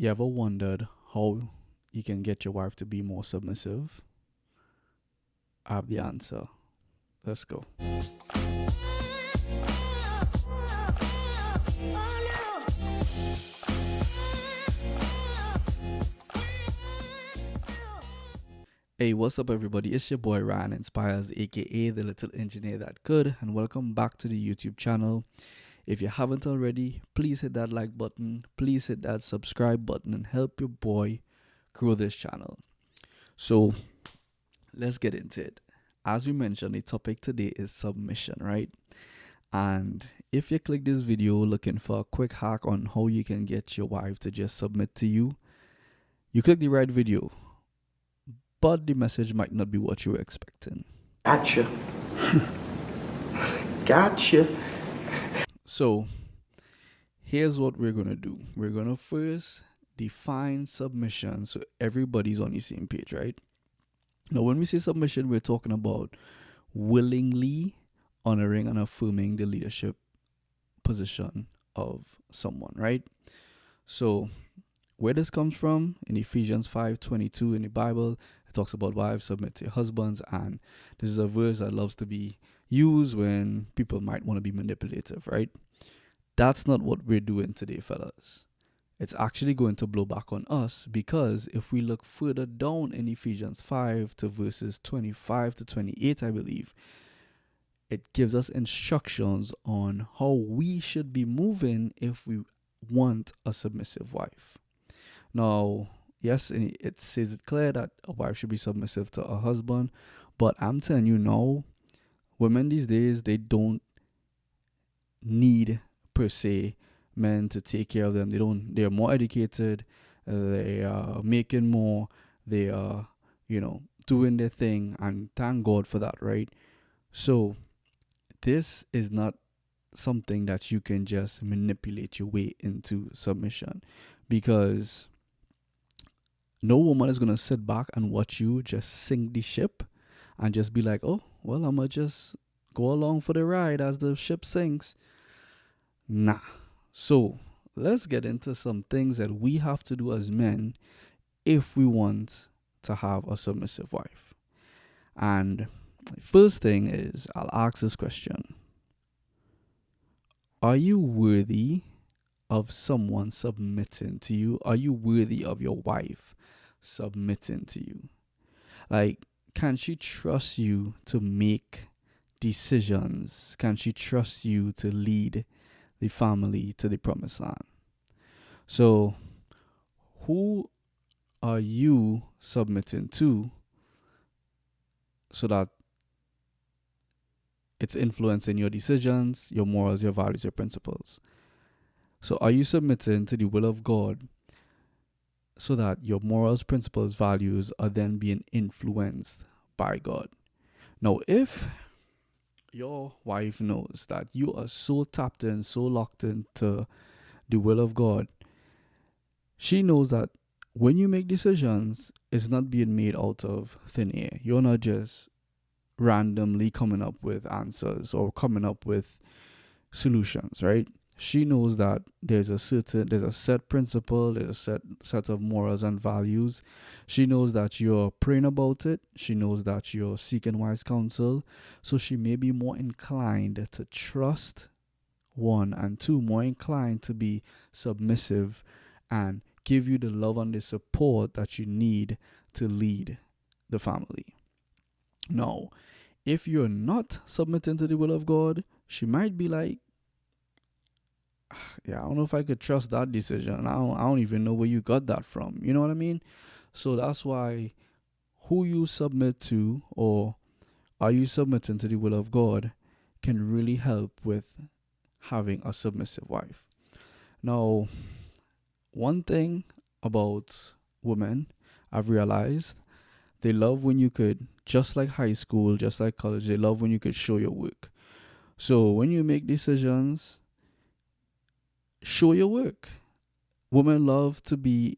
You ever wondered how you can get your wife to be more submissive? I have the answer. Let's go. Hey, what's up, everybody? It's your boy Ryan Inspires, aka the little engineer that could, and welcome back to the YouTube channel. If you haven't already, please hit that like button, please hit that subscribe button, and help your boy grow this channel. So, let's get into it. As we mentioned, the topic today is submission, right? And if you click this video looking for a quick hack on how you can get your wife to just submit to you, you click the right video, but the message might not be what you were expecting. Gotcha. Gotcha. So, here's what we're going to do. We're going to first define submission so everybody's on the same page, right? Now, when we say submission, we're talking about willingly honoring and affirming the leadership position of someone, right? So, where this comes from, in Ephesians 5:22 in the Bible, it talks about wives submit to your husbands, and this is a verse that loves to be used when people might want to be manipulative, right? That's not what we're doing today, fellas. It's actually going to blow back on us, because if we look further down in Ephesians 5 to verses 25 to 28, I believe, it gives us instructions on how we should be moving if we want a submissive wife. Now, yes, it says it clear that a wife should be submissive to a husband, but I'm telling you now, women these days, they don't need per se men to take care of them. They're more educated, they are making more, they are, doing their thing, and thank God for that, right? So this is not something that you can just manipulate your way into submission, because no woman is going to sit back and watch you just sink the ship and just be like, oh, well, I'm going to just go along for the ride as the ship sinks. Nah. So let's get into some things that we have to do as men if we want to have a submissive wife. And the first thing is, I'll ask this question. Are you worthy of someone submitting to you? Are you worthy of your wife submitting to you? Like, can she trust you to make decisions? Can she trust you to lead the family to the promised land? So, who are you submitting to so that it's influencing your decisions, your morals, your values, your principles? So, are you submitting to the will of God so that your morals, principles, values are then being influenced by God? Now, if your wife knows that you are so tapped in, so locked into the will of God, she knows that when you make decisions, it's not being made out of thin air. You're not just randomly coming up with answers or coming up with solutions, right? She knows that there's a set principle, there's a set of morals and values. She knows that you're praying about it. She knows that you're seeking wise counsel. So she may be more inclined to trust, one, and two, more inclined to be submissive and give you the love and the support that you need to lead the family. Now, if you're not submitting to the will of God, she might be like, yeah, I don't know if I could trust that decision. I don't even know where you got that from. You know what I mean? So that's why who you submit to, or are you submitting to the will of God, can really help with having a submissive wife. Now, one thing about women, I've realized, they love when you could, just like high school, just like college, they love when you could show your work. So when you make decisions, show your work. Women love to be,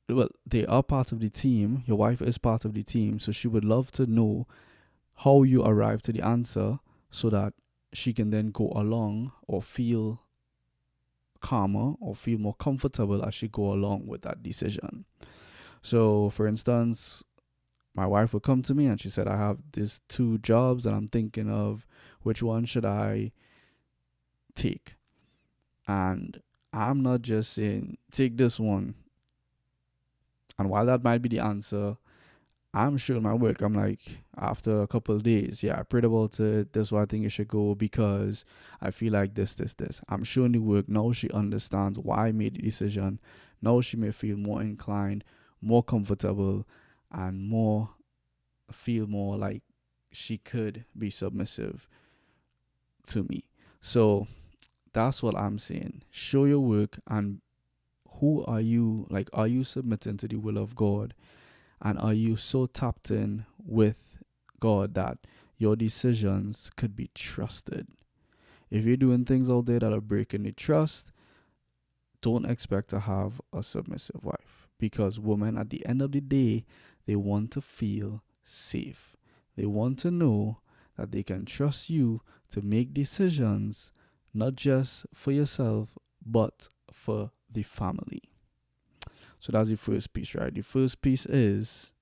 well, they are part of the team. Your wife is part of the team. So she would love to know how you arrive to the answer so that she can then go along or feel calmer or feel more comfortable as she go along with that decision. So, for instance, my wife would come to me and she said, I have these two jobs and I'm thinking of which one should I take. And I'm not just saying, take this one. And while that might be the answer, I'm showing my work. I'm like, after a couple of days, yeah, I prayed about it. This is why I think it should go because I feel like this. I'm showing the work. Now she understands why I made the decision. Now she may feel more inclined, more comfortable, and feel more like she could be submissive to me. So that's what I'm saying. Show your work, and who are you? Like, are you submitting to the will of God? And are you so tapped in with God that your decisions could be trusted? If you're doing things out there that are breaking the trust, don't expect to have a submissive wife. Because women, at the end of the day, they want to feel safe. They want to know that they can trust you to make decisions, not just for yourself, but for the family. So that's the first piece, right? The first piece is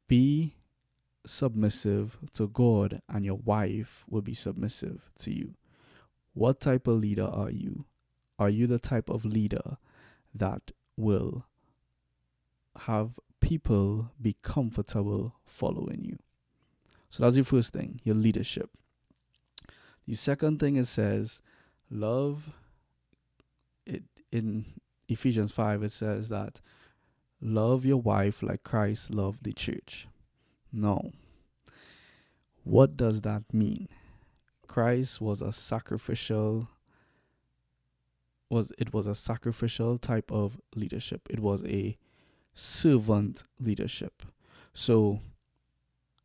be submissive to God, and your wife will be submissive to you. What type of leader are you? Are you the type of leader that will have people be comfortable following you? So that's the first thing, your leadership. The second thing it says, love. It in Ephesians 5, it says that love your wife like Christ loved the church. No. What does that mean? Christ was a sacrificial type of leadership. It was a servant leadership. So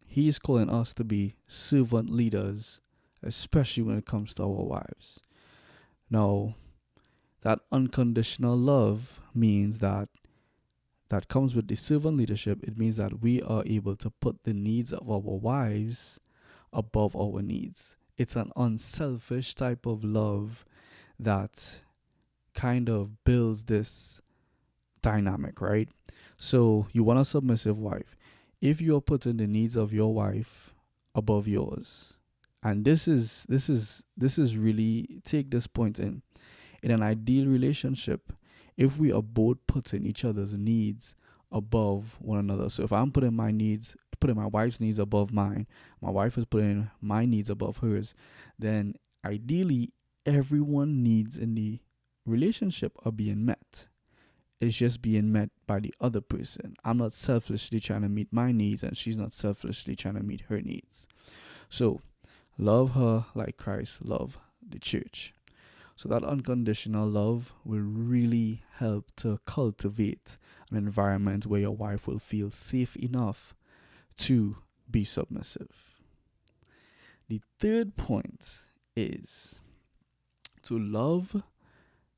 he's calling us to be servant leaders, especially when it comes to our wives. Now, that unconditional love means that comes with the servant leadership. It means that we are able to put the needs of our wives above our needs. It's an unselfish type of love that kind of builds this dynamic, right? So you want a submissive wife. If you're putting the needs of your wife above yours, and this is really, take this point in an ideal relationship, if we are both putting each other's needs above one another. So if I'm putting my wife's needs above mine, my wife is putting my needs above hers, then ideally everyone needs in the relationship are being met. It's just being met by the other person. I'm not selfishly trying to meet my needs, and she's not selfishly trying to meet her needs. So love her like Christ loved the church. So that unconditional love will really help to cultivate an environment where your wife will feel safe enough to be submissive. The third point is to love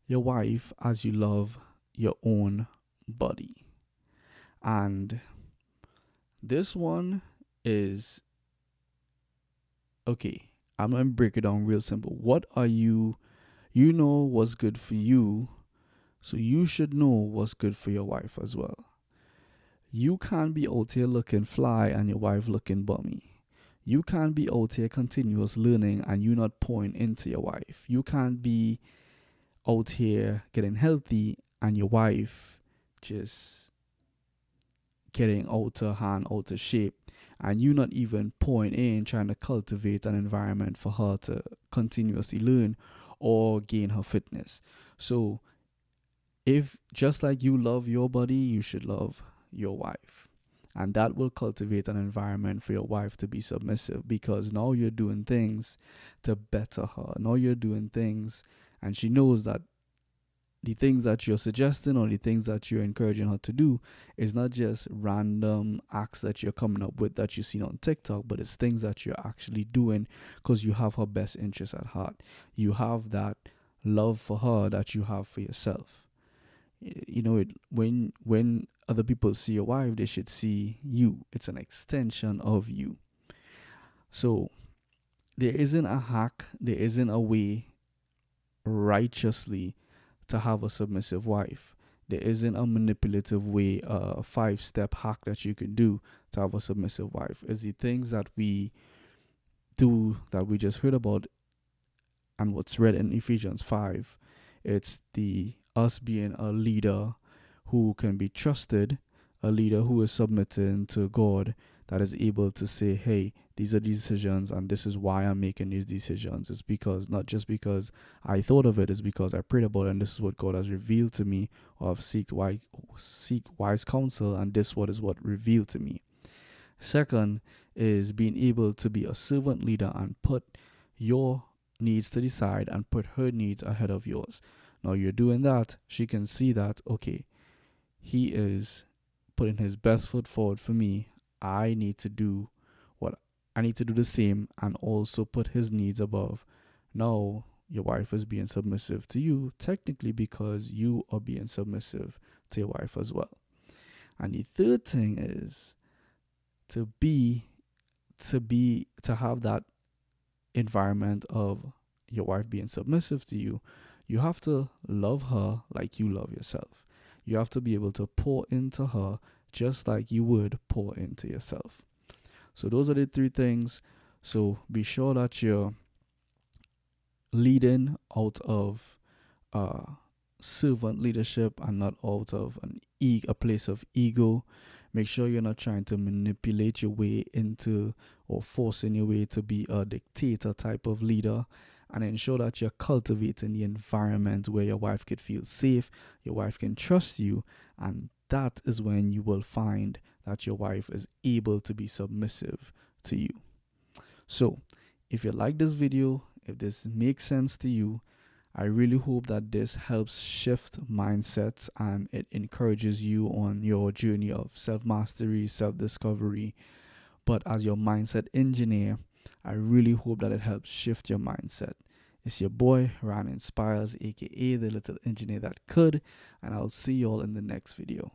your wife as you love your own body. And this one is, okay, I'm going to break it down real simple. What are you know what's good for you, so you should know what's good for your wife as well. You can't be out here looking fly and your wife looking bummy. You can't be out here continuous learning and you not pouring into your wife. You can't be out here getting healthy and your wife just getting out of hand, out of shape, and you not even pouring in, trying to cultivate an environment for her to continuously learn or gain her fitness. So if just like you love your body, you should love your wife. And that will cultivate an environment for your wife to be submissive, because now you're doing things to better her. Now you're doing things and she knows that the things that you're suggesting or the things that you're encouraging her to do is not just random acts that you're coming up with that you've seen on TikTok, but it's things that you're actually doing because you have her best interest at heart. You have that love for her that you have for yourself. You know, when other people see your wife, they should see you. It's an extension of you. So there isn't a hack, there isn't a way righteously to have a submissive wife. There isn't a manipulative way, a 5-step hack that you can do to have a submissive wife. It's the things that we do that we just heard about and what's read in Ephesians 5. It's the us being a leader who can be trusted, a leader who is submitting to God, that is able to say, hey, these are decisions and this is why I'm making these decisions. It's because, not just because I thought of it, it's because I prayed about it and this is what God has revealed to me, or I've seek wise counsel and this is what revealed to me. Second is being able to be a servant leader and put your needs to the side and put her needs ahead of yours. Now you're doing that, she can see that, okay, he is putting his best foot forward for me. I need to do the same and also put his needs above. Now your wife is being submissive to you, technically, because you are being submissive to your wife as well. And the third thing is to have that environment of your wife being submissive to you. You have to love her like you love yourself. You have to be able to pour into her just like you would pour into yourself. So those are the 3 things. So be sure that you're leading out of servant leadership and not out of a place of ego. Make sure you're not trying to manipulate your way into or forcing your way to be a dictator type of leader, and ensure that you're cultivating the environment where your wife could feel safe, your wife can trust you, and that is when you will find that your wife is able to be submissive to you. So, if you like this video, if this makes sense to you, I really hope that this helps shift mindsets and it encourages you on your journey of self-mastery, self-discovery. But as your mindset engineer, I really hope that it helps shift your mindset. It's your boy, Ran Inspires, aka the little engineer that could, and I'll see you all in the next video.